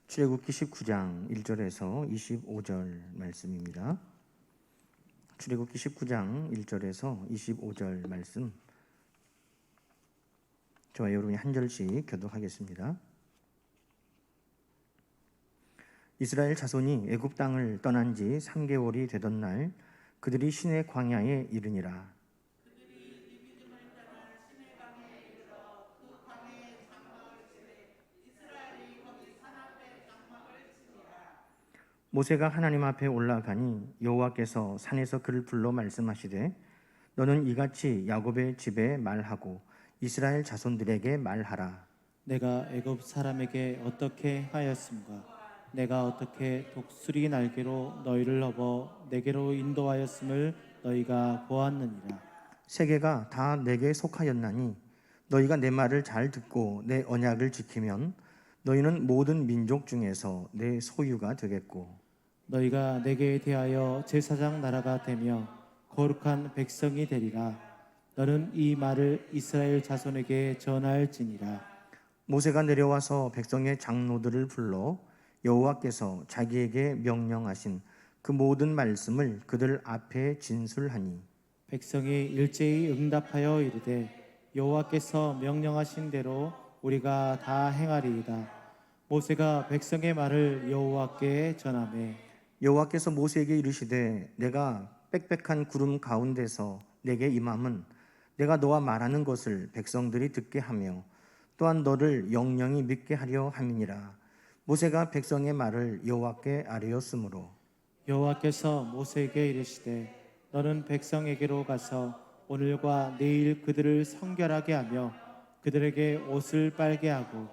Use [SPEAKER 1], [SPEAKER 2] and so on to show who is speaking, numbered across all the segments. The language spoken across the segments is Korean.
[SPEAKER 1] 출애굽기 19장 1절에서 25절 말씀입니다. 출애굽기 19장 1절에서 25절 말씀, 저와 여러분이 한 절씩 교독하겠습니다. 이스라엘 자손이 애굽 땅을 떠난 지 3개월이 되던 날 그들이 시내 광야에 이르니라. 모세가 하나님 앞에 올라가니 여호와께서 산에서 그를 불러 말씀하시되 너는 이같이 야곱의 집에 말하고 이스라엘 자손들에게 말하라.
[SPEAKER 2] 내가 애굽 사람에게 어떻게 하였음과 내가 어떻게 독수리 날개로 너희를 업어 내게로 인도하였음을 너희가 보았느니라.
[SPEAKER 1] 세계가 다 내게 속하였나니 너희가 내 말을 잘 듣고 내 언약을 지키면 너희는 모든 민족 중에서 내 소유가 되겠고
[SPEAKER 2] 너희가 내게 대하여 제사장 나라가 되며 거룩한 백성이 되리라. 너는 이 말을 이스라엘 자손에게 전할지니라.
[SPEAKER 1] 모세가 내려와서 백성의 장로들을 불러 여호와께서 자기에게 명령하신 그 모든 말씀을 그들 앞에 진술하니
[SPEAKER 2] 백성이 일제히 응답하여 이르되 여호와께서 명령하신 대로 우리가 다 행하리이다. 모세가 백성의 말을 여호와께 전하매
[SPEAKER 1] 여호와께서 모세에게 이르시되 내가 빽빽한 구름 가운데서 내게 임함은 내가 너와 말하는 것을 백성들이 듣게 하며 또한 너를 영영히 믿게 하려 함이니라. 모세가 백성의 말을 여호와께 아뢰었으므로
[SPEAKER 2] 여호와께서 모세에게 이르시되 너는 백성에게로 가서 오늘과 내일 그들을 성결하게 하며 그들에게 옷을 빨게 하고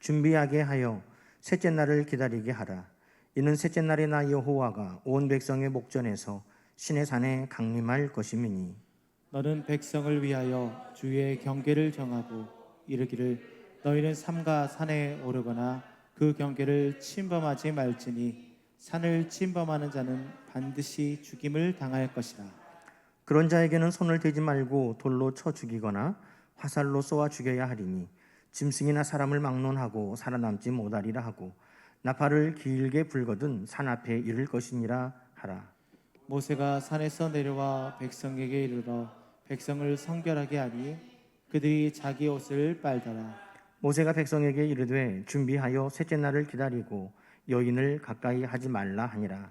[SPEAKER 1] 준비하게 하여 셋째 날을 기다리게 하라. 이는 셋째 날에 나 여호와가 온 백성의 목전에서 시내 산에 강림할 것임이니
[SPEAKER 2] 너는 백성을 위하여 주의 경계를 정하고 이르기를 너희는 삼가 산에 오르거나 그 경계를 침범하지 말지니 산을 침범하는 자는 반드시 죽임을 당할 것이라.
[SPEAKER 1] 그런 자에게는 손을 대지 말고 돌로 쳐 죽이거나 화살로 쏘아 죽여야 하리니 짐승이나 사람을 막론하고 살아남지 못하리라 하고 나팔을 길게 불거든 산 앞에 이를 것이니라 하라.
[SPEAKER 2] 모세가 산에서 내려와 백성에게 이르러 백성을 성결하게 하니 그들이 자기 옷을 빨더라.
[SPEAKER 1] 모세가 백성에게 이르되 준비하여 셋째 날을 기다리고 여인을 가까이 하지 말라 하니라.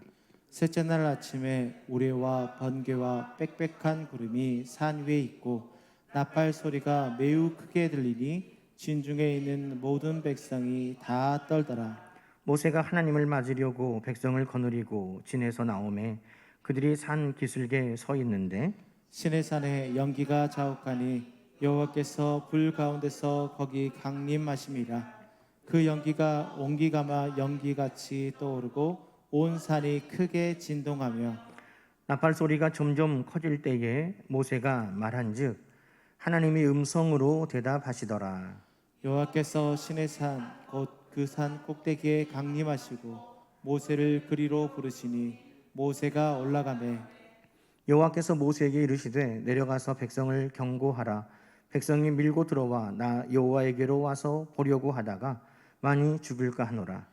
[SPEAKER 2] 셋째 날 아침에 우레와 번개와 빽빽한 구름이 산 위에 있고 나팔 소리가 매우 크게 들리니 진중에 있는 모든 백성이 다 떨더라.
[SPEAKER 1] 모세가 하나님을 맞으려고 백성을 거느리고 진에서 나오매 그들이 산 기슭에 서 있는데
[SPEAKER 2] 시내산에 연기가 자욱하니 여호와께서 불 가운데서 거기 강림하심이라. 그 연기가 온기가마 연기같이 떠오르고 온 산이 크게 진동하며
[SPEAKER 1] 나팔 소리가 점점 커질 때에 모세가 말한즉 하나님이 음성으로 대답하시더라.
[SPEAKER 2] 여호와께서 시내산 곧 그 산 꼭대기에 강림하시고 모세를 그리로 부르시니 모세가 올라가매
[SPEAKER 1] 여호와께서 모세에게 이르시되 내려가서 백성을 경고하라. 백성이 밀고 들어와 나 여호와에게로 와서 보려고 하다가 많이 죽을까 하노라.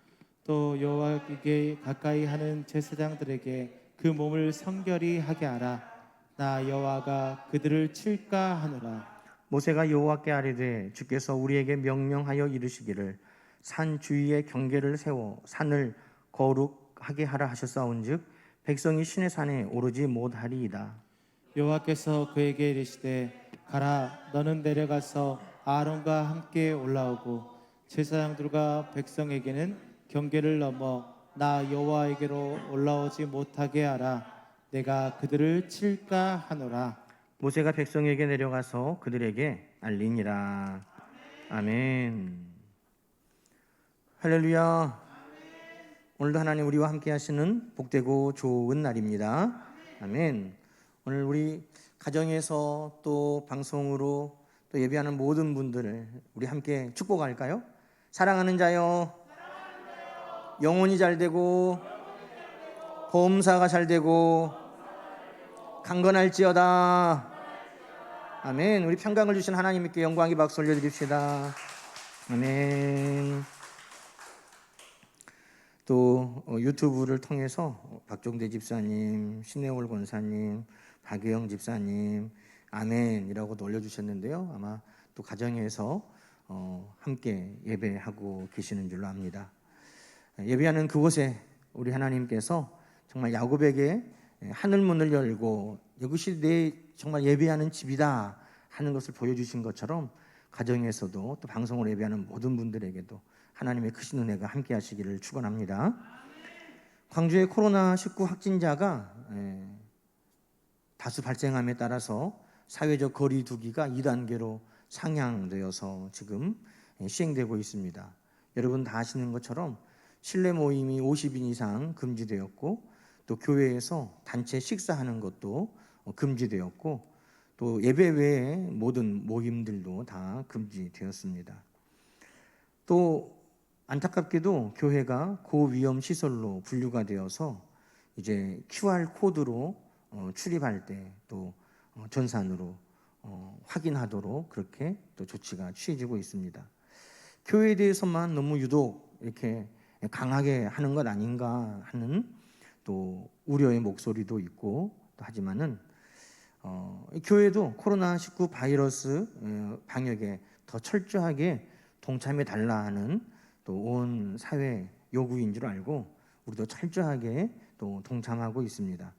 [SPEAKER 2] 또 여호와에게 가까이 하는 제사장들에게 그 몸을 성결히 하게 하라. 나 여호와가 그들을 칠까 하노라.
[SPEAKER 1] 모세가 여호와께 아뢰되 주께서 우리에게 명령하여 이르시기를 산 주위에 경계를 세워 산을 거룩하게 하라 하셨사온즉 백성이 시내 산에 오르지 못하리이다.
[SPEAKER 2] 여호와께서 그에게 이르시되 가라. 너는 내려가서 아론과 함께 올라오고 제사장들과 백성에게는 경계를 넘어 나 여호와에게로 올라오지 못하게 하라. 내가 그들을 칠까 하노라.
[SPEAKER 1] 모세가 백성에게 내려가서 그들에게 알리니라. 아멘. 할렐루야. 오늘도 하나님 우리와 함께 하시는 복되고 좋은 날입니다. 아멘. 오늘 우리 가정에서 또 방송으로 또 예배하는 모든 분들을 우리 함께 축복할까요? 사랑하는 자요, 영혼이 잘 되고 보험사가 잘 되고 강건할지어다. 아멘. 우리 평강을 주신 하나님께 영광의 박수 올려드립시다. 아멘. 또 유튜브를 통해서 박종대 집사님, 신혜월 권사님, 박유영 집사님 아멘이라고도 올려주셨는데요. 아마 또 가정에서 함께 예배하고 계시는 줄로 압니다. 예배하는 그곳에 우리 하나님께서 정말 야곱에게 하늘문을 열고 이것이 내 정말 예배하는 집이다 하는 것을 보여주신 것처럼 가정에서도 또 방송을 예배하는 모든 분들에게도 하나님의 크신 은혜가 함께 하시기를 축원합니다. 광주의 코로나19 확진자가 다수 발생함에 따라서 사회적 거리 두기가 2단계로 상향되어서 지금 시행되고 있습니다. 여러분 다 아시는 것처럼 실내 모임이 50인 이상 금지되었고, 또 교회에서 단체 식사하는 것도 금지되었고, 또 예배 외의 모든 모임들도 다 금지되었습니다. 또 안타깝게도 교회가 고위험 시설로 분류가 되어서 이제 QR 코드로 출입할 때 또 전산으로 확인하도록 그렇게 또 조치가 취해지고 있습니다. 교회에 대해서만 너무 유독 이렇게 강하게 하는 것 아닌가 하는 또 우려의 목소리도 있고, 또 하지만은 교회도 코로나19 바이러스 방역에 더 철저하게 동참해 달라 하는 또 온 사회 요구인 줄 알고 우리도 철저하게 또 동참하고 있습니다.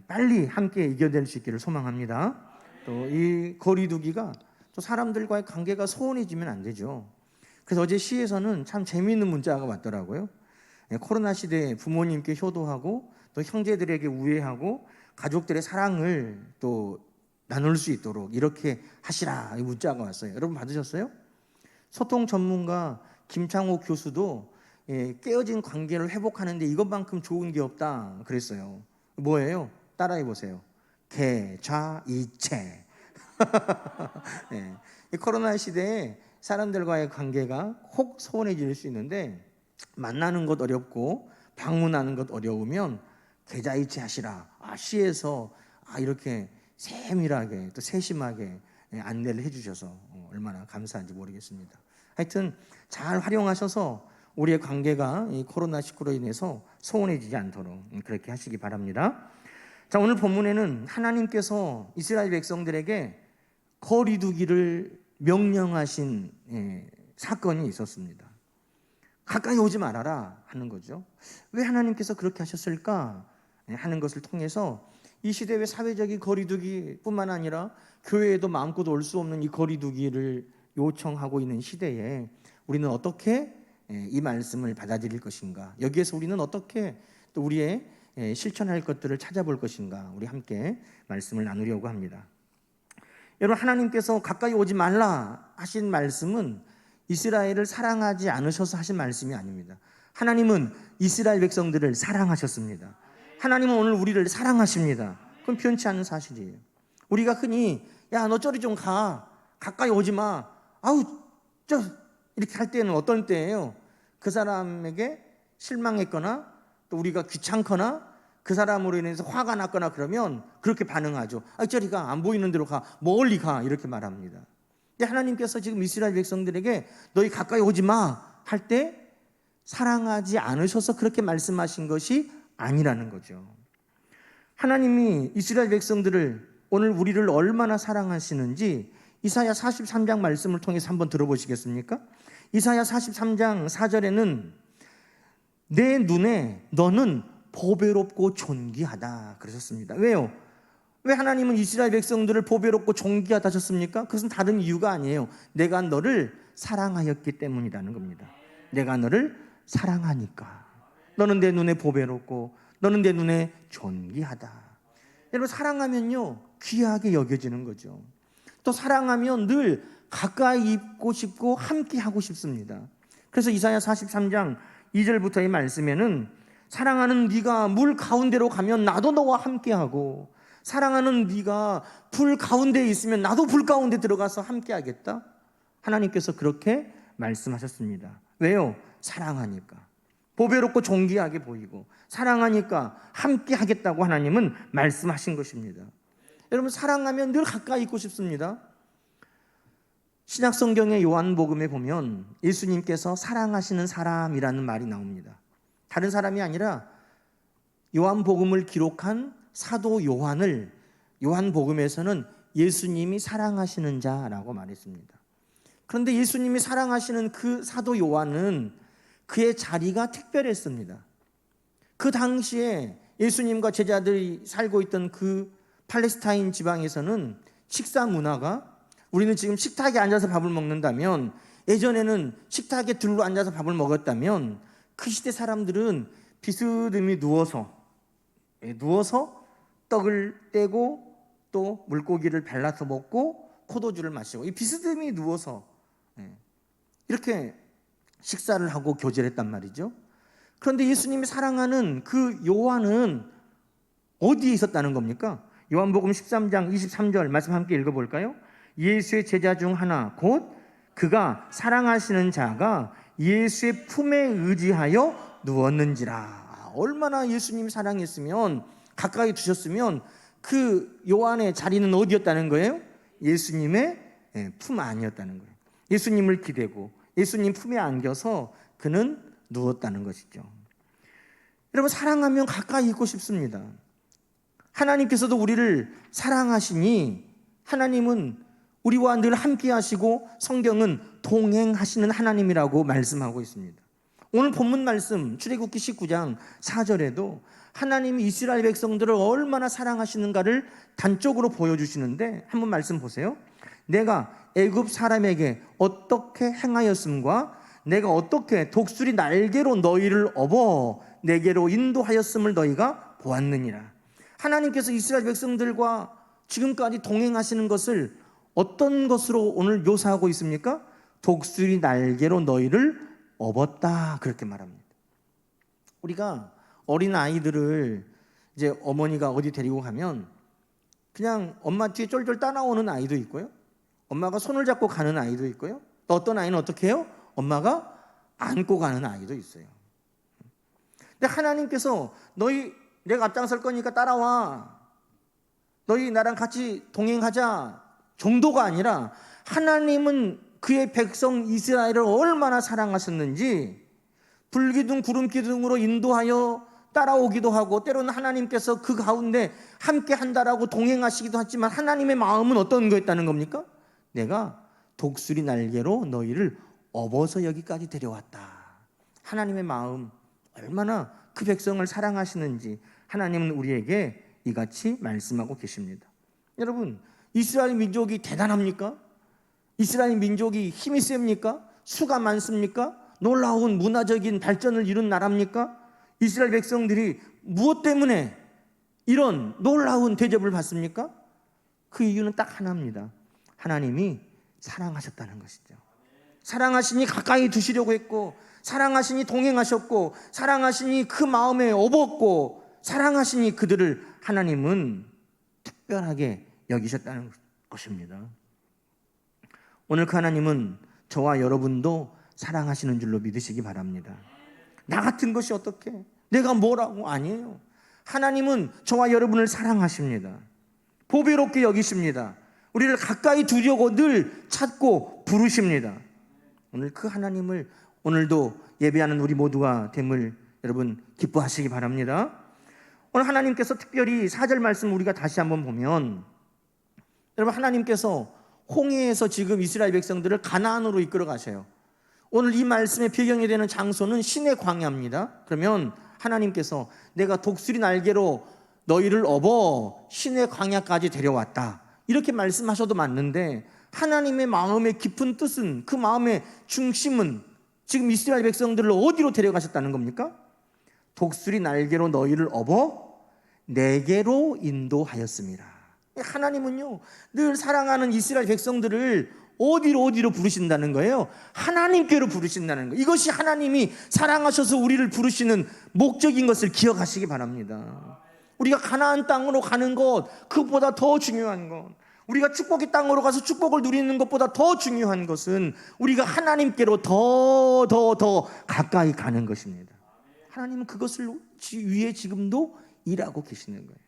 [SPEAKER 1] 빨리 함께 이겨낼 수 있기를 소망합니다. 또 이 거리두기가 또 사람들과의 관계가 소원해지면 안 되죠. 그래서 어제 시에서는 참 재미있는 문자가 왔더라고요. 코로나 시대에 부모님께 효도하고 또 형제들에게 우애하고 가족들의 사랑을 또 나눌 수 있도록 이렇게 하시라, 이 문자가 왔어요. 여러분 받으셨어요? 소통 전문가 김창호 교수도 깨어진 관계를 회복하는데 이것만큼 좋은 게 없다 그랬어요. 뭐예요? 따라해 보세요. 계좌이체. 네. 이 코로나 시대에 사람들과의 관계가 혹 소원해질 수 있는데, 만나는 것 어렵고 방문하는 것 어려우면 계좌이체 하시라. 시에서 이렇게 세밀하게 또 세심하게 안내를 해주셔서 얼마나 감사한지 모르겠습니다. 하여튼 잘 활용하셔서 우리의 관계가 이 코로나19로 인해서 소원해지지 않도록 그렇게 하시기 바랍니다. 자, 오늘 본문에는 하나님께서 이스라엘 백성들에게 거리두기를 명령하신 사건이 있었습니다. 가까이 오지 말아라 하는 거죠. 왜 하나님께서 그렇게 하셨을까 하는 것을 통해서 이 시대의 사회적인 거리두기뿐만 아니라 교회에도 마음껏 올 수 없는 이 거리두기를 요청하고 있는 시대에 우리는 어떻게 이 말씀을 받아들일 것인가, 여기에서 우리는 어떻게 또 우리의 실천할 것들을 찾아볼 것인가, 우리 함께 말씀을 나누려고 합니다. 여러분, 하나님께서 가까이 오지 말라 하신 말씀은 이스라엘을 사랑하지 않으셔서 하신 말씀이 아닙니다. 하나님은 이스라엘 백성들을 사랑하셨습니다. 하나님은 오늘 우리를 사랑하십니다. 그건 편치 않은 사실이에요. 우리가 흔히 야, 너 저리 좀 가까이 오지 마, 이렇게 할 때는 어떤 때예요? 그 사람에게 실망했거나 또 우리가 귀찮거나 그 사람으로 인해서 화가 났거나 그러면 그렇게 반응하죠. 저리 가, 안 보이는 데로 가, 멀리 가, 이렇게 말합니다. 근데 하나님께서 지금 이스라엘 백성들에게 너희 가까이 오지 마 할 때 사랑하지 않으셔서 그렇게 말씀하신 것이 아니라는 거죠. 하나님이 이스라엘 백성들을, 오늘 우리를 얼마나 사랑하시는지 이사야 43장 말씀을 통해서 한번 들어보시겠습니까? 이사야 43장 4절에는 내 눈에 너는 보배롭고 존귀하다 그러셨습니다. 왜요? 왜 하나님은 이스라엘 백성들을 보배롭고 존귀하다 하셨습니까? 그것은 다른 이유가 아니에요. 내가 너를 사랑하였기 때문이라는 겁니다. 내가 너를 사랑하니까. 너는 내 눈에 보배롭고 너는 내 눈에 존귀하다. 여러분, 사랑하면요 귀하게 여겨지는 거죠. 또 사랑하면 늘 가까이 있고 싶고 함께 하고 싶습니다. 그래서 이사야 43장 2절부터의 말씀에는 사랑하는 네가 물 가운데로 가면 나도 너와 함께하고, 사랑하는 네가 불 가운데에 있으면 나도 불 가운데 들어가서 함께하겠다. 하나님께서 그렇게 말씀하셨습니다. 왜요? 사랑하니까. 보배롭고 존귀하게 보이고 사랑하니까 함께하겠다고 하나님은 말씀하신 것입니다. 여러분, 사랑하면 늘 가까이 있고 싶습니다. 신약성경의 요한복음에 보면 예수님께서 사랑하시는 사람이라는 말이 나옵니다. 다른 사람이 아니라 요한복음을 기록한 사도 요한을 요한복음에서는 예수님이 사랑하시는 자라고 말했습니다. 그런데 예수님이 사랑하시는 그 사도 요한은 그의 자리가 특별했습니다. 그 당시에 예수님과 제자들이 살고 있던 그 팔레스타인 지방에서는 식사 문화가, 우리는 지금 식탁에 앉아서 밥을 먹는다면 예전에는 식탁에 둘러 앉아서 밥을 먹었다면 그 시대 사람들은 비스듬히 누워서 떡을 떼고 또 물고기를 발라서 먹고 포도주를 마시고 이 비스듬히 누워서 이렇게 식사를 하고 교제를 했단 말이죠. 그런데 예수님이 사랑하는 그 요한은 어디에 있었다는 겁니까? 요한복음 13장 23절 말씀 함께 읽어볼까요? 예수의 제자 중 하나 곧 그가 사랑하시는 자가 예수의 품에 의지하여 누웠는지라. 얼마나 예수님이 사랑했으면, 가까이 두셨으면 그 요한의 자리는 어디였다는 거예요? 예수님의 품 안이었다는 거예요. 예수님을 기대고 예수님 품에 안겨서 그는 누웠다는 것이죠. 여러분, 사랑하면 가까이 있고 싶습니다. 하나님께서도 우리를 사랑하시니 하나님은 우리와 늘 함께 하시고 성경은 동행하시는 하나님이라고 말씀하고 있습니다. 오늘 본문 말씀 출애굽기 19장 4절에도 하나님이 이스라엘 백성들을 얼마나 사랑하시는가를 단적으로 보여주시는데 한번 말씀 보세요. 내가 애굽 사람에게 어떻게 행하였음과 내가 어떻게 독수리 날개로 너희를 업어 내게로 인도하였음을 너희가 보았느니라. 하나님께서 이스라엘 백성들과 지금까지 동행하시는 것을 어떤 것으로 오늘 묘사하고 있습니까? 독수리 날개로 너희를 업었다, 그렇게 말합니다. 우리가 어린 아이들을 이제 어머니가 어디 데리고 가면 그냥 엄마 뒤에 쫄쫄 따라오는 아이도 있고요, 엄마가 손을 잡고 가는 아이도 있고요, 또 어떤 아이는 어떻게 해요? 엄마가 안고 가는 아이도 있어요. 근데 하나님께서 너희 내가 앞장설 거니까 따라와, 너희 나랑 같이 동행하자 정도가 아니라 하나님은 그의 백성 이스라엘을 얼마나 사랑하셨는지 불기둥 구름기둥으로 인도하여 따라오기도 하고, 때로는 하나님께서 그 가운데 함께 한다라고 동행하시기도 하지만 하나님의 마음은 어떤 거였다는 겁니까? 내가 독수리 날개로 너희를 업어서 여기까지 데려왔다. 하나님의 마음, 얼마나 그 백성을 사랑하시는지 하나님은 우리에게 이같이 말씀하고 계십니다. 여러분, 이스라엘 민족이 대단합니까? 이스라엘 민족이 힘이 셉니까? 수가 많습니까? 놀라운 문화적인 발전을 이룬 나라입니까? 이스라엘 백성들이 무엇 때문에 이런 놀라운 대접을 받습니까? 그 이유는 딱 하나입니다. 하나님이 사랑하셨다는 것이죠. 사랑하시니 가까이 두시려고 했고, 사랑하시니 동행하셨고, 사랑하시니 그 마음에 업었고, 사랑하시니 그들을 하나님은 특별하게 여기셨다는 것입니다. 오늘 그 하나님은 저와 여러분도 사랑하시는 줄로 믿으시기 바랍니다. 나 같은 것이 어떻게? 내가 뭐라고? 아니에요. 하나님은 저와 여러분을 사랑하십니다. 보배롭게 여기십니다. 우리를 가까이 두려고 늘 찾고 부르십니다. 오늘 그 하나님을 오늘도 예배하는 우리 모두가 됨을 여러분 기뻐하시기 바랍니다. 오늘 하나님께서 특별히 4절 말씀 우리가 다시 한번 보면, 여러분, 하나님께서 홍해에서 지금 이스라엘 백성들을 가나안으로 이끌어 가셔요. 오늘 이 말씀의 배경이 되는 장소는 신의 광야입니다. 그러면 하나님께서 내가 독수리 날개로 너희를 업어 신의 광야까지 데려왔다, 이렇게 말씀하셔도 맞는데, 하나님의 마음의 깊은 뜻은, 그 마음의 중심은 지금 이스라엘 백성들을 어디로 데려가셨다는 겁니까? 독수리 날개로 너희를 업어 내게로 인도하였습니다. 하나님은요, 늘 사랑하는 이스라엘 백성들을 어디로 부르신다는 거예요? 하나님께로 부르신다는 거예요. 이것이 하나님이 사랑하셔서 우리를 부르시는 목적인 것을 기억하시기 바랍니다. 우리가 가나안 땅으로 가는 것, 그것보다 더 중요한 것, 우리가 축복의 땅으로 가서 축복을 누리는 것보다 더 중요한 것은 우리가 하나님께로 더 가까이 가는 것입니다. 하나님은 그것을 위해 지금도 일하고 계시는 거예요.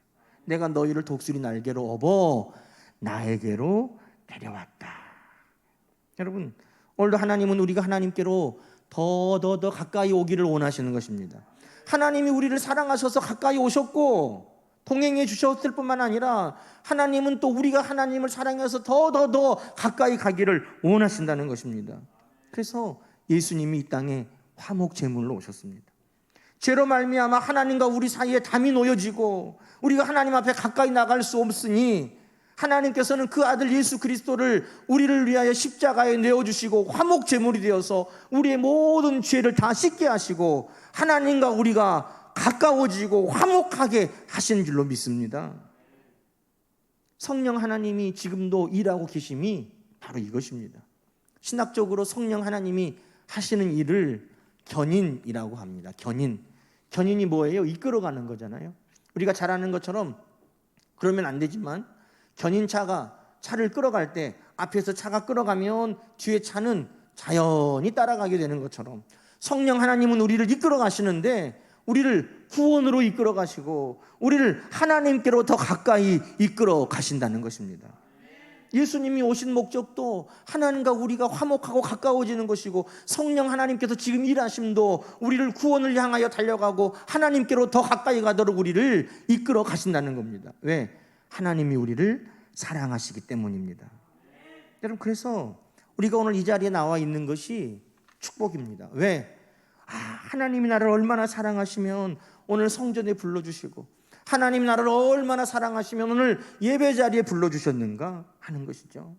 [SPEAKER 1] 내가 너희를 독수리 날개로 업어 나에게로 데려왔다. 여러분, 오늘도 하나님은 우리가 하나님께로 더 가까이 오기를 원하시는 것입니다. 하나님이 우리를 사랑하셔서 가까이 오셨고 동행해 주셨을 뿐만 아니라 하나님은 또 우리가 하나님을 사랑해서 더 가까이 가기를 원하신다는 것입니다. 그래서 예수님이 이 땅에 화목 제물로 오셨습니다. 죄로 말미암아 하나님과 우리 사이에 담이 놓여지고 우리가 하나님 앞에 가까이 나갈 수 없으니 하나님께서는 그 아들 예수 그리스도를 우리를 위하여 십자가에 내어주시고 화목 제물이 되어서 우리의 모든 죄를 다 씻게 하시고 하나님과 우리가 가까워지고 화목하게 하신 줄로 믿습니다. 성령 하나님이 지금도 일하고 계심이 바로 이것입니다. 신학적으로 성령 하나님이 하시는 일을 견인이라고 합니다. 견인이 뭐예요? 이끌어가는 거잖아요. 우리가 잘 아는 것처럼 그러면 안 되지만 견인차가 차를 끌어갈 때 앞에서 차가 끌어가면 뒤에 차는 자연히 따라가게 되는 것처럼 성령 하나님은 우리를 이끌어 가시는데 우리를 구원으로 이끌어 가시고 우리를 하나님께로 더 가까이 이끌어 가신다는 것입니다. 예수님이 오신 목적도 하나님과 우리가 화목하고 가까워지는 것이고 성령 하나님께서 지금 일하심도 우리를 구원을 향하여 달려가고 하나님께로 더 가까이 가도록 우리를 이끌어 가신다는 겁니다. 왜? 하나님이 우리를 사랑하시기 때문입니다. 여러분, 그래서 우리가 오늘 이 자리에 나와 있는 것이 축복입니다. 왜? 하나님이 나를 얼마나 사랑하시면 오늘 성전에 불러주시고 하나님 나를 얼마나 사랑하시면 오늘 예배 자리에 불러주셨는가 하는 것이죠.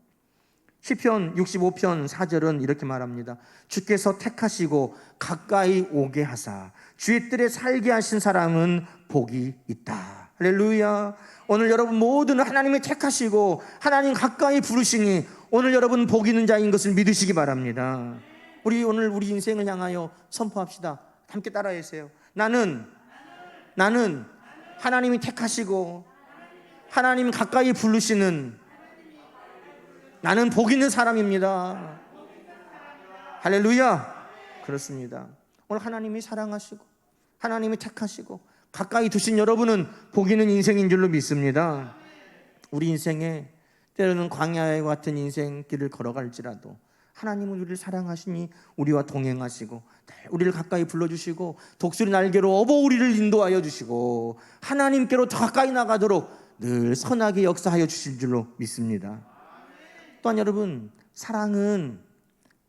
[SPEAKER 1] 시편 65편 4절은 이렇게 말합니다. 주께서 택하시고 가까이 오게 하사 주의 뜰에 살게 하신 사람은 복이 있다. 할렐루야. 오늘 여러분 모두는 하나님이 택하시고 하나님 가까이 부르시니 오늘 여러분 복 있는 자인 것을 믿으시기 바랍니다. 우리 오늘 우리 인생을 향하여 선포합시다. 함께 따라해주세요. 나는 하나님이 택하시고 하나님 가까이 부르시는 나는 복 있는 사람입니다. 할렐루야. 그렇습니다. 오늘 하나님이 사랑하시고 하나님이 택하시고 가까이 두신 여러분은 복 있는 인생인 줄로 믿습니다. 우리 인생에 때로는 광야와 같은 인생길을 걸어갈지라도 하나님은 우리를 사랑하시니 우리와 동행하시고 우리를 가까이 불러주시고 독수리 날개로 업어 우리를 인도하여 주시고 하나님께로 더 가까이 나가도록 늘 선하게 역사하여 주실 줄로 믿습니다. 또한 여러분, 사랑은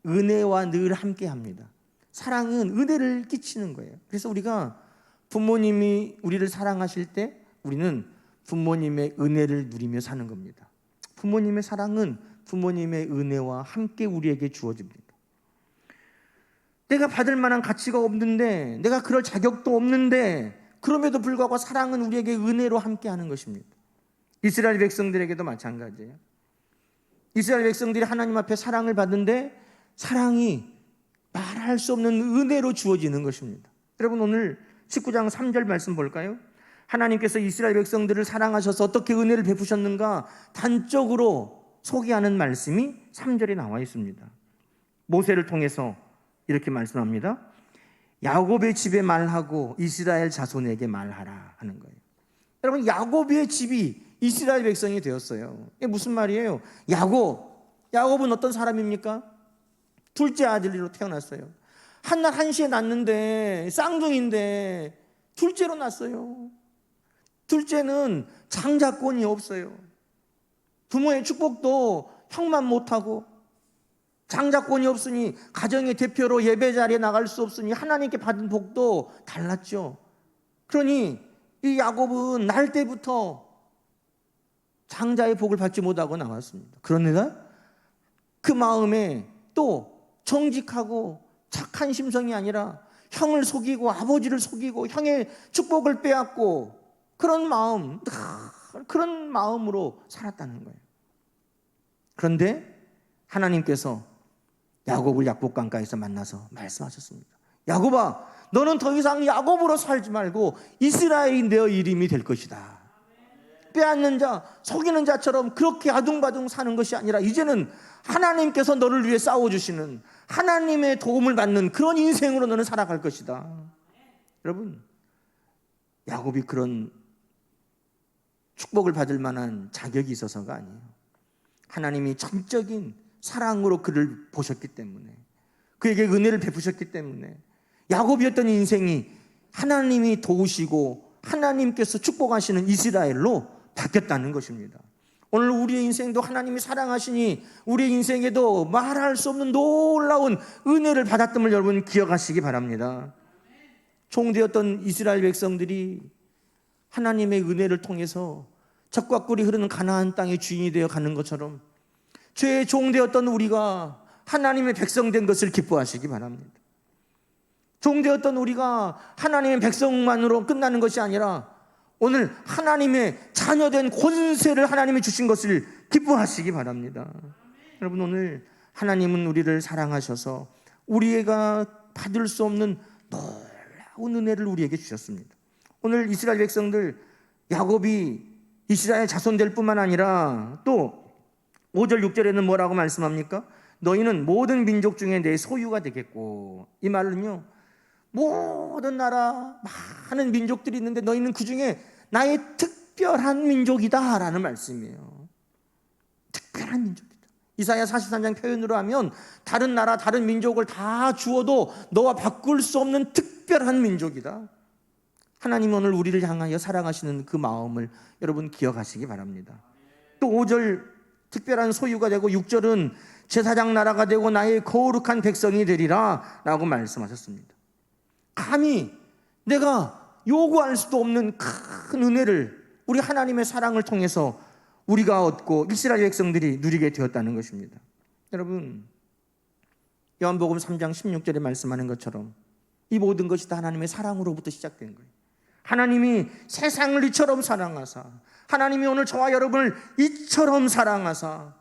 [SPEAKER 1] 은혜와 늘 함께합니다. 사랑은 은혜를 끼치는 거예요. 그래서 우리가 부모님이 우리를 사랑하실 때 우리는 부모님의 은혜를 누리며 사는 겁니다. 부모님의 사랑은 부모님의 은혜와 함께 우리에게 주어집니다. 내가 받을 만한 가치가 없는데 내가 그럴 자격도 없는데 그럼에도 불구하고 사랑은 우리에게 은혜로 함께하는 것입니다. 이스라엘 백성들에게도 마찬가지예요. 이스라엘 백성들이 하나님 앞에 사랑을 받는데 사랑이 말할 수 없는 은혜로 주어지는 것입니다. 여러분, 오늘 19장 3절 말씀 볼까요? 하나님께서 이스라엘 백성들을 사랑하셔서 어떻게 은혜를 베푸셨는가 단적으로 소개하는 말씀이 3절에 나와 있습니다. 모세를 통해서 이렇게 말씀합니다. 야곱의 집에 말하고 이스라엘 자손에게 말하라 하는 거예요. 여러분, 야곱의 집이 이스라엘 백성이 되었어요. 이게 무슨 말이에요? 야곱은 어떤 사람입니까? 둘째 아들로 태어났어요. 한날 한시에 낳는데 쌍둥이인데 둘째로 낳았어요. 둘째는 장자권이 없어요. 부모의 축복도 형만 못하고 장자권이 없으니 가정의 대표로 예배 자리에 나갈 수 없으니 하나님께 받은 복도 달랐죠. 그러니 이 야곱은 날 때부터 장자의 복을 받지 못하고 나왔습니다. 그러나 그 마음에 또 정직하고 착한 심성이 아니라 형을 속이고 아버지를 속이고 형의 축복을 빼앗고 그런 마음으로 살았다는 거예요. 그런데 하나님께서 야곱을 약복강가에서 만나서 말씀하셨습니다. 야곱아, 너는 더 이상 야곱으로 살지 말고 이스라엘이 내 이름이 될 것이다. 빼앗는 자, 속이는 자처럼 그렇게 아둥바둥 사는 것이 아니라 이제는 하나님께서 너를 위해 싸워주시는 하나님의 도움을 받는 그런 인생으로 너는 살아갈 것이다. 여러분, 야곱이 그런 축복을 받을 만한 자격이 있어서가 아니에요. 하나님이 전적인 사랑으로 그를 보셨기 때문에, 그에게 은혜를 베푸셨기 때문에 야곱이었던 인생이 하나님이 도우시고 하나님께서 축복하시는 이스라엘로 바뀌었다는 것입니다. 오늘 우리의 인생도 하나님이 사랑하시니 우리의 인생에도 말할 수 없는 놀라운 은혜를 받았음을 여러분 기억하시기 바랍니다. 종되었던 이스라엘 백성들이 하나님의 은혜를 통해서 적과 꿀이 흐르는 가나안 땅의 주인이 되어 가는 것처럼 죄의 종되었던 우리가 하나님의 백성 된 것을 기뻐하시기 바랍니다. 종되었던 우리가 하나님의 백성만으로 끝나는 것이 아니라 오늘 하나님의 자녀된 권세를 하나님이 주신 것을 기뻐하시기 바랍니다. 여러분, 오늘 하나님은 우리를 사랑하셔서 우리가 받을 수 없는 놀라운 은혜를 우리에게 주셨습니다. 오늘 이스라엘 백성들, 야곱이 이스라엘 자손 될 뿐만 아니라 또 5절 6절에는 뭐라고 말씀합니까? 너희는 모든 민족 중에 내 소유가 되겠고, 이 말은요, 모든 나라 많은 민족들이 있는데 너희는 그 중에 나의 특별한 민족이다 라는 말씀이에요. 특별한 민족이다. 이사야 43장 표현으로 하면 다른 나라 다른 민족을 다 주어도 너와 바꿀 수 없는 특별한 민족이다. 하나님 오늘 우리를 향하여 사랑하시는 그 마음을 여러분 기억하시기 바랍니다. 또 5절 특별한 소유가 되고 6절은 제사장 나라가 되고 나의 거룩한 백성이 되리라 라고 말씀하셨습니다. 감히 내가 요구할 수도 없는 큰 은혜를 우리 하나님의 사랑을 통해서 우리가 얻고 이스라엘 백성들이 누리게 되었다는 것입니다. 여러분, 요한복음 3장 16절에 말씀하는 것처럼 이 모든 것이 다 하나님의 사랑으로부터 시작된 거예요. 하나님이 세상을 이처럼 사랑하사, 하나님이 오늘 저와 여러분을 이처럼 사랑하사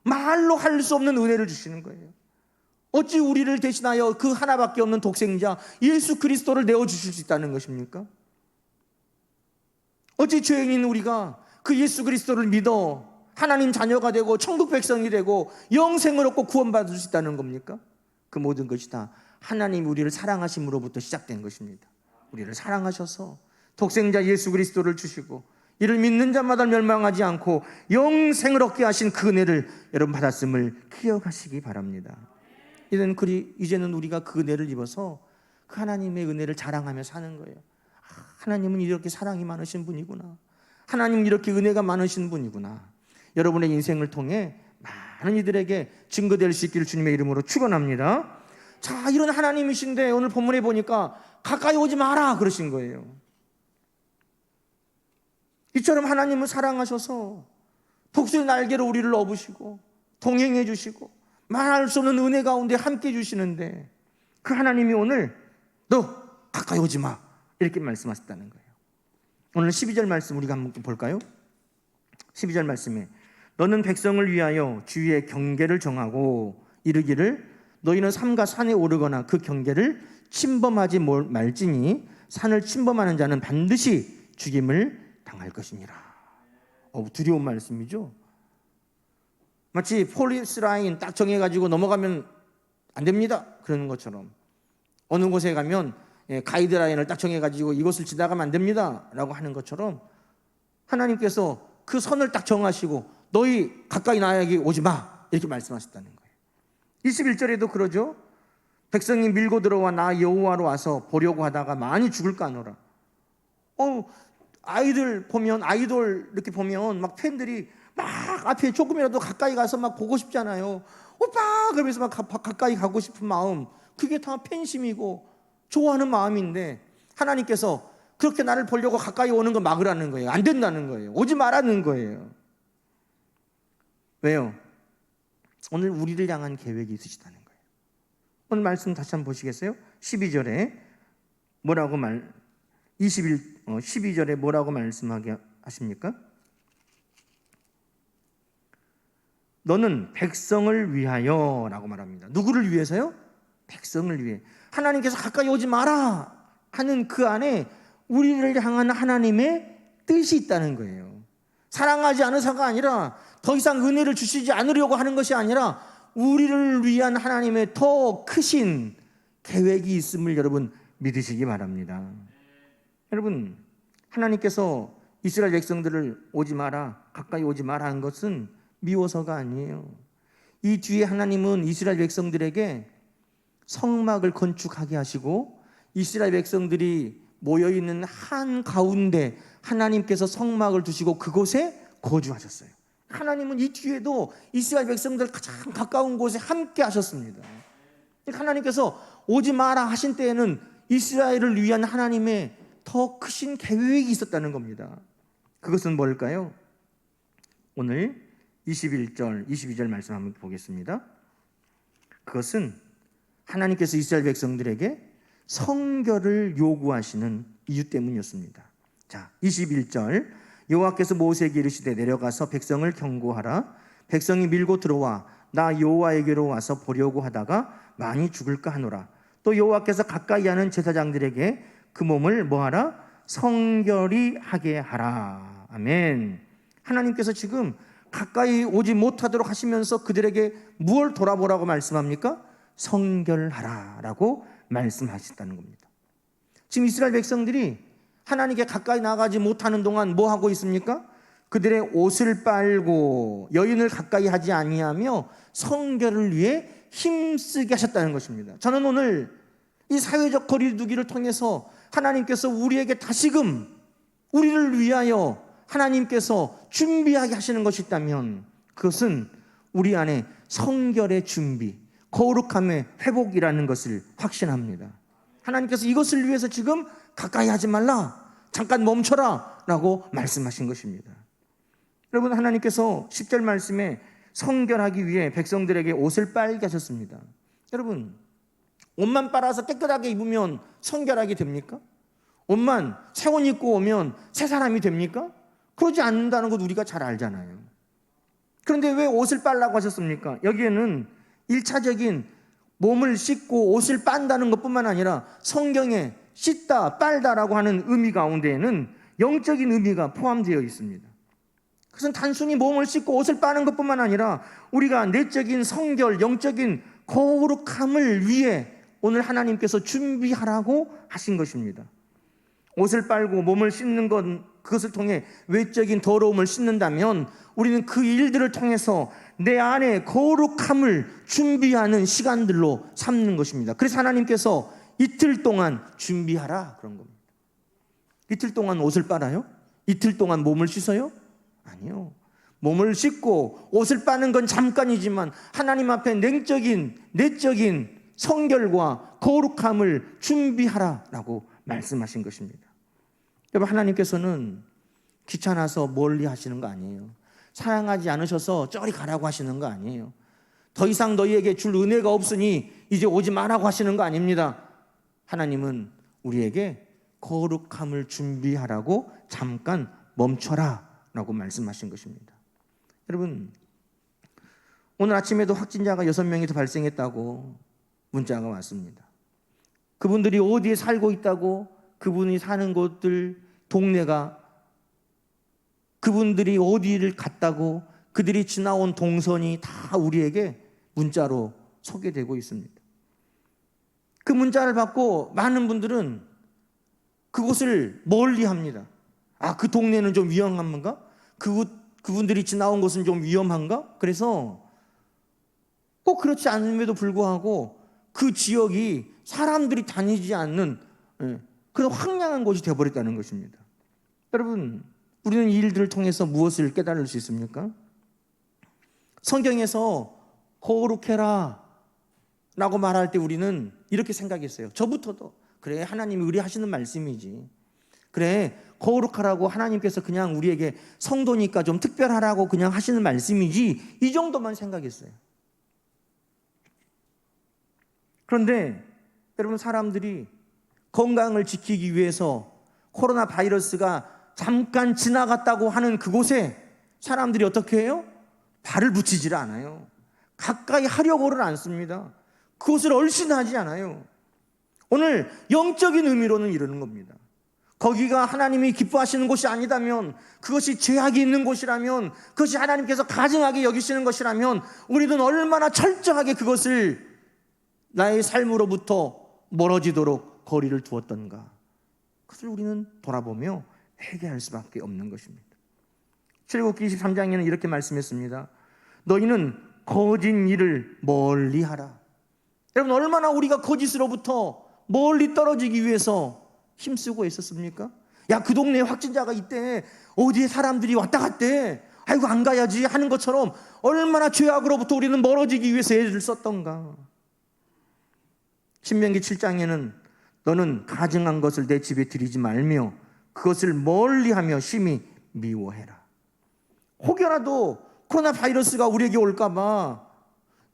[SPEAKER 1] 말로 할 수 없는 은혜를 주시는 거예요. 어찌 우리를 대신하여 그 하나밖에 없는 독생자 예수 그리스도를 내어주실 수 있다는 것입니까? 어찌 죄인인 우리가 그 예수 그리스도를 믿어 하나님 자녀가 되고 천국 백성이 되고 영생을 얻고 구원받을 수 있다는 겁니까? 그 모든 것이 다 하나님이 우리를 사랑하심으로부터 시작된 것입니다. 우리를 사랑하셔서 독생자 예수 그리스도를 주시고 이를 믿는 자마다 멸망하지 않고 영생을 얻게 하신 그 은혜를 여러분 받았음을 기억하시기 바랍니다. 이제는 우리가 그 은혜를 입어서 그 하나님의 은혜를 자랑하며 사는 거예요. 하나님은 이렇게 사랑이 많으신 분이구나. 하나님은 이렇게 은혜가 많으신 분이구나. 여러분의 인생을 통해 많은 이들에게 증거될 수 있기를 주님의 이름으로 축원합니다. 자, 이런 하나님이신데 오늘 본문에 보니까 가까이 오지 마라 그러신 거예요. 이처럼 하나님은 사랑하셔서 독수리 날개로 우리를 업으시고 동행해 주시고 말할 수 없는 은혜 가운데 함께 주시는데 그 하나님이 오늘 너 가까이 오지 마 이렇게 말씀하셨다는 거예요. 오늘 12절 말씀 우리가 한번 볼까요? 12절 말씀에 너는 백성을 위하여 주위의 경계를 정하고 이르기를 너희는 삼가 산에 오르거나 그 경계를 침범하지 말지니 산을 침범하는 자는 반드시 죽임을 당할 것이니라. 두려운 말씀이죠. 마치 폴리스 라인 딱 정해가지고 넘어가면 안 됩니다 그러는 것처럼 어느 곳에 가면 가이드라인을 딱 정해가지고 이곳을 지나가면 안 됩니다 라고 하는 것처럼 하나님께서 그 선을 딱 정하시고 너희 가까이 나에게 오지 마 이렇게 말씀하셨다는 거예요. 21절에도 그러죠. 백성이 밀고 들어와 나 여호와로 와서 보려고 하다가 많이 죽을까 하노라. 아이들 보면 아이돌 이렇게 보면 막 팬들이 막 앞에 조금이라도 가까이 가서 막 보고 싶잖아요. 오빠 그러면서 막 가까이 가고 싶은 마음, 그게 다 팬심이고 좋아하는 마음인데 하나님께서 그렇게 나를 보려고 가까이 오는 거 막으라는 거예요. 안 된다는 거예요. 오지 말라는 거예요. 왜요? 오늘 우리를 향한 계획이 있으시다는 거예요. 오늘 말씀 다시 한번 보시겠어요? 12절에 뭐라고 12절에 뭐라고 말씀하게 하십니까? 너는 백성을 위하여 라고 말합니다. 누구를 위해서요? 백성을 위해. 하나님께서 가까이 오지 마라 하는 그 안에 우리를 향한 하나님의 뜻이 있다는 거예요. 사랑하지 않으서가 아니라 더 이상 은혜를 주시지 않으려고 하는 것이 아니라 우리를 위한 하나님의 더 크신 계획이 있음을 여러분 믿으시기 바랍니다. 여러분, 하나님께서 이스라엘 백성들을 오지 마라, 가까이 오지 마라 한 것은 미워서가 아니에요. 이 뒤에 하나님은 이스라엘 백성들에게 성막을 건축하게 하시고 이스라엘 백성들이 모여있는 한 가운데 하나님께서 성막을 두시고 그곳에 거주하셨어요. 하나님은 이 뒤에도 이스라엘 백성들 가장 가까운 곳에 함께 하셨습니다. 하나님께서 오지 마라 하신 때에는 이스라엘을 위한 하나님의 더 크신 계획이 있었다는 겁니다. 그것은 뭘까요? 오늘 21절, 22절 말씀 한번 보겠습니다. 그것은 하나님께서 이스라엘 백성들에게 성결을 요구하시는 이유 때문이었습니다. 자, 21절 여호와께서 모세에게 이르시되 내려가서 백성을 경고하라. 백성이 밀고 들어와 나 여호와에게로 와서 보려고 하다가 많이 죽을까 하노라. 또 여호와께서 가까이 하는 제사장들에게 그 몸을 뭐하라? 성결히 하게 하라. 아멘. 하나님께서 지금 가까이 오지 못하도록 하시면서 그들에게 무엇을 돌아보라고 말씀합니까? 성결하라 라고 말씀하셨다는 겁니다. 지금 이스라엘 백성들이 하나님께 가까이 나가지 못하는 동안 뭐 하고 있습니까? 그들의 옷을 빨고 여인을 가까이 하지 아니하며 성결을 위해 힘쓰게 하셨다는 것입니다. 저는 오늘 이 사회적 거리두기를 통해서 하나님께서 우리에게 다시금 우리를 위하여 하나님께서 준비하게 하시는 것이 있다면 그것은 우리 안에 성결의 준비, 거룩함의 회복이라는 것을 확신합니다. 하나님께서 이것을 위해서 지금 가까이 하지 말라, 잠깐 멈춰라 라고 말씀하신 것입니다. 여러분, 하나님께서 10절 말씀에 성결하기 위해 백성들에게 옷을 빨게 하셨습니다. 여러분, 옷만 빨아서 깨끗하게 입으면 성결하게 됩니까? 옷만 새 옷 입고 오면 새 사람이 됩니까? 그러지 않는다는 것 우리가 잘 알잖아요. 그런데 왜 옷을 빨라고 하셨습니까? 여기에는 1차적인 몸을 씻고 옷을 빤다는 것뿐만 아니라 성경에 씻다, 빨다라고 하는 의미 가운데에는 영적인 의미가 포함되어 있습니다. 그것은 단순히 몸을 씻고 옷을 빠는 것뿐만 아니라 우리가 내적인 성결, 영적인 거룩함을 위해 오늘 하나님께서 준비하라고 하신 것입니다. 옷을 빨고 몸을 씻는 건 그것을 통해 외적인 더러움을 씻는다면 우리는 그 일들을 통해서 내 안에 거룩함을 준비하는 시간들로 삼는 것입니다. 그래서 하나님께서 이틀 동안 준비하라 그런 겁니다. 이틀 동안 옷을 빨아요? 이틀 동안 몸을 씻어요? 아니요. 몸을 씻고 옷을 빠는 건 잠깐이지만 하나님 앞에 내적인 성결과 거룩함을 준비하라라고 말씀하신 것입니다. 여러분, 하나님께서는 귀찮아서 멀리 하시는 거 아니에요. 사랑하지 않으셔서 저리 가라고 하시는 거 아니에요. 더 이상 너희에게 줄 은혜가 없으니 이제 오지 말라고 하시는 거 아닙니다. 하나님은 우리에게 거룩함을 준비하라고 잠깐 멈춰라 라고 말씀하신 것입니다. 여러분, 오늘 아침에도 확진자가 6명이 더 발생했다고 문자가 왔습니다. 그분들이 어디에 살고 있다고, 그분이 사는 곳들, 동네가, 그분들이 어디를 갔다고, 그들이 지나온 동선이 다 우리에게 문자로 소개되고 있습니다. 그 문자를 받고 많은 분들은 그곳을 멀리합니다. 아, 그 동네는 좀 위험한가? 그분들이 지나온 곳은 좀 위험한가? 그래서 꼭 그렇지 않음에도 불구하고 그 지역이 사람들이 다니지 않는 그런 황량한 곳이 되어버렸다는 것입니다. 여러분, 우리는 이 일들을 통해서 무엇을 깨달을 수 있습니까? 성경에서 거룩해라 라고 말할 때 우리는 이렇게 생각했어요. 저부터도 그래, 하나님이 의뢰하시는 말씀이지. 그래, 거룩하라고 하나님께서 그냥 우리에게 성도니까 좀 특별하라고 그냥 하시는 말씀이지, 이 정도만 생각했어요. 그런데 여러분, 사람들이 건강을 지키기 위해서 코로나 바이러스가 잠깐 지나갔다고 하는 그곳에 사람들이 어떻게 해요? 발을 붙이질 않아요. 가까이 하려고를 않습니다. 그곳을 얼씬하지 않아요. 오늘 영적인 의미로는 이러는 겁니다. 거기가 하나님이 기뻐하시는 곳이 아니다면, 그것이 죄악이 있는 곳이라면, 그것이 하나님께서 가증하게 여기시는 것이라면 우리는 얼마나 철저하게 그것을 나의 삶으로부터 멀어지도록 거리를 두었던가, 그것을 우리는 돌아보며 회개할 수밖에 없는 것입니다. 출애굽기 23장에는 이렇게 말씀했습니다. 너희는 거짓 일을 멀리하라. 여러분, 얼마나 우리가 거짓으로부터 멀리 떨어지기 위해서 힘쓰고 있었습니까? 야, 그 동네에 확진자가 있대, 어디에 사람들이 왔다 갔대, 아이고 안 가야지 하는 것처럼 얼마나 죄악으로부터 우리는 멀어지기 위해서 애를 썼던가. 신명기 7장에는 너는 가증한 것을 내 집에 들이지 말며 그것을 멀리하며 심히 미워해라. 혹여라도 코로나 바이러스가 우리에게 올까봐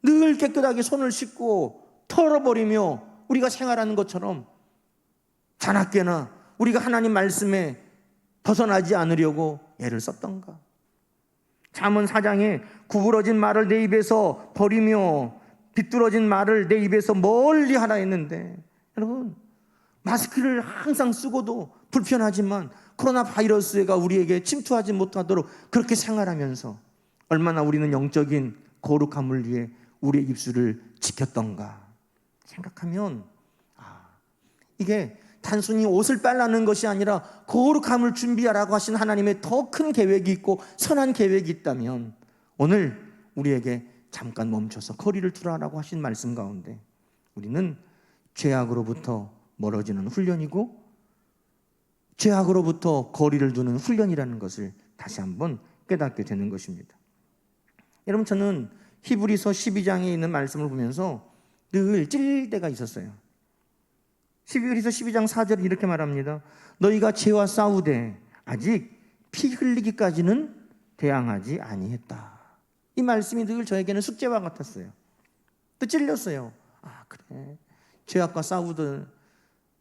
[SPEAKER 1] 늘 깨끗하게 손을 씻고 털어버리며 우리가 생활하는 것처럼 자나깨나 우리가 하나님 말씀에 벗어나지 않으려고 애를 썼던가. 잠언 4장에 구부러진 말을 내 입에서 버리며 비뚤어진 말을 내 입에서 멀리 하라 했는데, 여러분, 마스크를 항상 쓰고도 불편하지만 코로나 바이러스가 우리에게 침투하지 못하도록 그렇게 생활하면서 얼마나 우리는 영적인 거룩함을 위해 우리의 입술을 지켰던가 생각하면, 이게 단순히 옷을 빨라는 것이 아니라 거룩함을 준비하라고 하신 하나님의 더 큰 계획이 있고 선한 계획이 있다면 오늘 우리에게 잠깐 멈춰서 거리를 두라라고 하신 말씀 가운데 우리는 죄악으로부터 멀어지는 훈련이고 죄악으로부터 거리를 두는 훈련이라는 것을 다시 한번 깨닫게 되는 것입니다. 여러분, 저는 히브리서 12장에 있는 말씀을 보면서 늘 찔릴 때가 있었어요. 히브리서 12장 4절에 이렇게 말합니다. 너희가 죄와 싸우되 아직 피 흘리기까지는 대항하지 아니했다. 이 말씀이 늘 저에게는 숙제와 같았어요. 또 찔렸어요. 그래, 죄악과 싸우든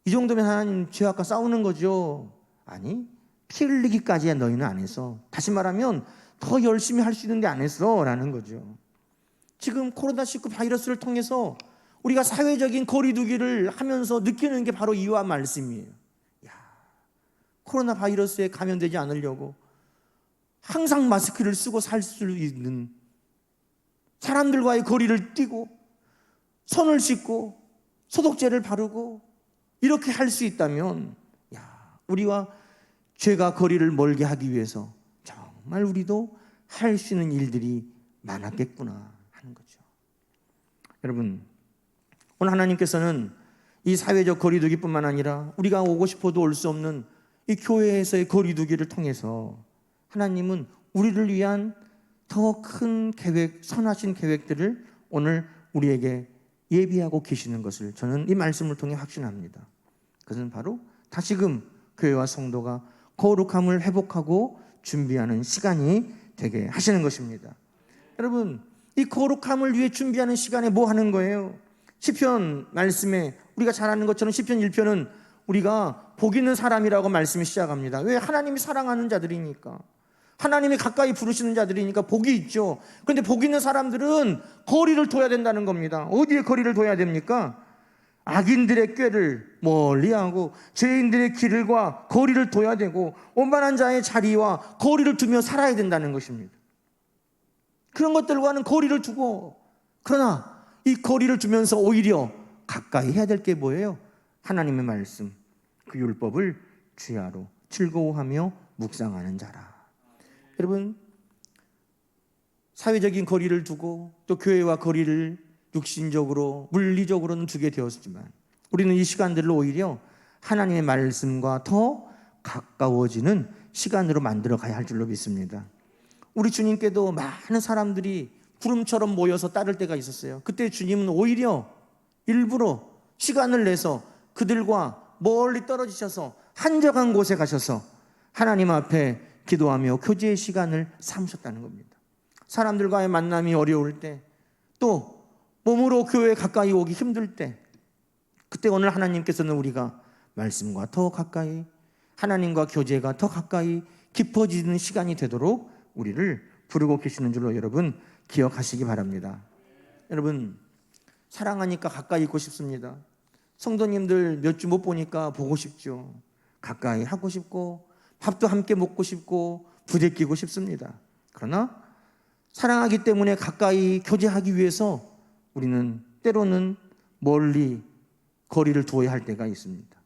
[SPEAKER 1] 이 정도면 하나님 죄악과 싸우는 거죠. 아니, 피 흘리기까지야 너희는 안 했어. 다시 말하면 더 열심히 할 수 있는데 안 했어 라는 거죠. 지금 코로나19 바이러스를 통해서 우리가 사회적인 거리두기를 하면서 느끼는 게 바로 이와 말씀이에요. 코로나 바이러스에 감염되지 않으려고 항상 마스크를 쓰고 살 수 있는, 사람들과의 거리를 띠고 손을 씻고 소독제를 바르고 이렇게 할 수 있다면, 우리와 죄가 거리를 멀게 하기 위해서 정말 우리도 할 수 있는 일들이 많았겠구나 하는 거죠. 여러분, 오늘 하나님께서는 이 사회적 거리두기뿐만 아니라 우리가 오고 싶어도 올 수 없는 이 교회에서의 거리두기를 통해서 하나님은 우리를 위한 더 큰 계획, 선하신 계획들을 오늘 우리에게 예비하고 계시는 것을 저는 이 말씀을 통해 확신합니다. 그것은 바로 다시금 교회와 성도가 거룩함을 회복하고 준비하는 시간이 되게 하시는 것입니다. 여러분, 이 거룩함을 위해 준비하는 시간에 뭐 하는 거예요? 시편 말씀에 우리가 잘 아는 것처럼 시편 1편은 우리가 복 있는 사람이라고 말씀이 시작합니다. 왜? 하나님이 사랑하는 자들이니까, 하나님이 가까이 부르시는 자들이니까 복이 있죠. 그런데 복 있는 사람들은 거리를 둬야 된다는 겁니다. 어디에 거리를 둬야 됩니까? 악인들의 꾀를 멀리하고 죄인들의 길과 거리를 둬야 되고 온만한 자의 자리와 거리를 두며 살아야 된다는 것입니다. 그런 것들과는 거리를 두고, 그러나 이 거리를 두면서 오히려 가까이 해야 될 게 뭐예요? 하나님의 말씀, 그 율법을 주야로 즐거워하며 묵상하는 자라. 여러분, 사회적인 거리를 두고 또 교회와 거리를 육신적으로 물리적으로는 두게 되었지만 우리는 이 시간들을 오히려 하나님의 말씀과 더 가까워지는 시간으로 만들어 가야 할 줄로 믿습니다. 우리 주님께도 많은 사람들이 구름처럼 모여서 따를 때가 있었어요. 그때 주님은 오히려 일부러 시간을 내서 그들과 멀리 떨어지셔서 한적한 곳에 가셔서 하나님 앞에 기도하며 교제의 시간을 삼으셨다는 겁니다. 사람들과의 만남이 어려울 때, 또 몸으로 교회에 가까이 오기 힘들 때, 그때 오늘 하나님께서는 우리가 말씀과 더 가까이, 하나님과 교제가 더 가까이 깊어지는 시간이 되도록 우리를 부르고 계시는 줄로 여러분 기억하시기 바랍니다. 여러분, 사랑하니까 가까이 있고 싶습니다. 성도님들 몇 주 못 보니까 보고 싶죠. 가까이 하고 싶고 밥도 함께 먹고 싶고 부대끼고 싶습니다. 그러나 사랑하기 때문에 가까이 교제하기 위해서 우리는 때로는 멀리 거리를 두어야 할 때가 있습니다.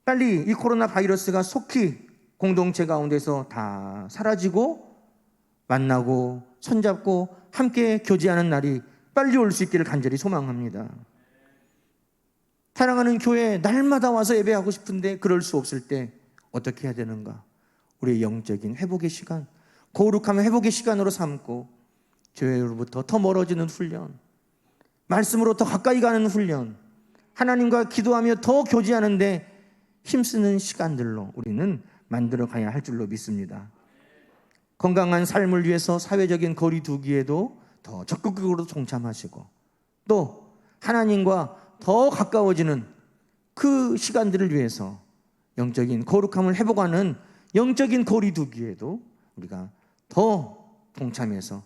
[SPEAKER 1] 빨리 이 코로나 바이러스가 속히 공동체 가운데서 다 사라지고 만나고 손잡고 함께 교제하는 날이 빨리 올 수 있기를 간절히 소망합니다. 사랑하는 교회 날마다 와서 예배하고 싶은데 그럴 수 없을 때 어떻게 해야 되는가? 우리의 영적인 회복의 시간, 거룩함의 회복의 시간으로 삼고 교회로부터 더 멀어지는 훈련, 말씀으로 더 가까이 가는 훈련, 하나님과 기도하며 더 교제하는데 힘쓰는 시간들로 우리는 만들어 가야 할 줄로 믿습니다. 건강한 삶을 위해서 사회적인 거리 두기에도 더 적극적으로 동참하시고 또 하나님과 더 가까워지는 그 시간들을 위해서 영적인 거룩함을 회복하는 영적인 거리 두기에도 우리가 더 동참해서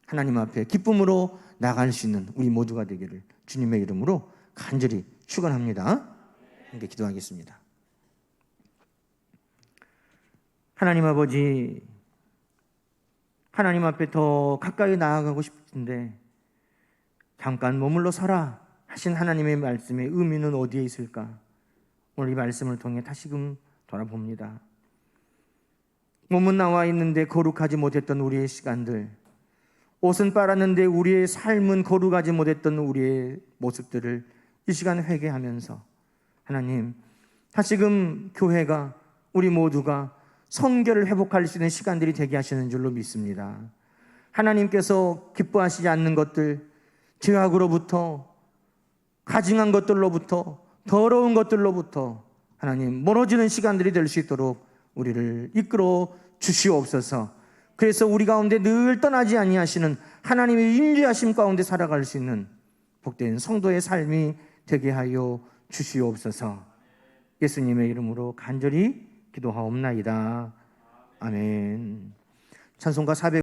[SPEAKER 1] 하나님 앞에 기쁨으로 나갈 수 있는 우리 모두가 되기를 주님의 이름으로 간절히 축원합니다. 함께 기도하겠습니다. 하나님 아버지, 하나님 앞에 더 가까이 나아가고 싶은데 잠깐 머물러 서라 하신 하나님의 말씀의 의미는 어디에 있을까? 오늘 이 말씀을 통해 다시금 돌아봅니다. 몸은 나와 있는데 거룩하지 못했던 우리의 시간들, 옷은 빨았는데 우리의 삶은 거룩하지 못했던 우리의 모습들을 이 시간 회개하면서 하나님, 다시금 교회가, 우리 모두가 성결을 회복할 수 있는 시간들이 되게 하시는 줄로 믿습니다. 하나님께서 기뻐하시지 않는 것들, 죄악으로부터, 가증한 것들로부터, 더러운 것들로부터 하나님 멀어지는 시간들이 될 수 있도록 우리를 이끌어 주시옵소서. 그래서 우리 가운데 늘 떠나지 아니하시는 하나님의 인도하심 가운데 살아갈 수 있는 복된 성도의 삶이 되게 하여 주시옵소서. 예수님의 이름으로 간절히 기도하옵나이다. 아멘. 찬송가 400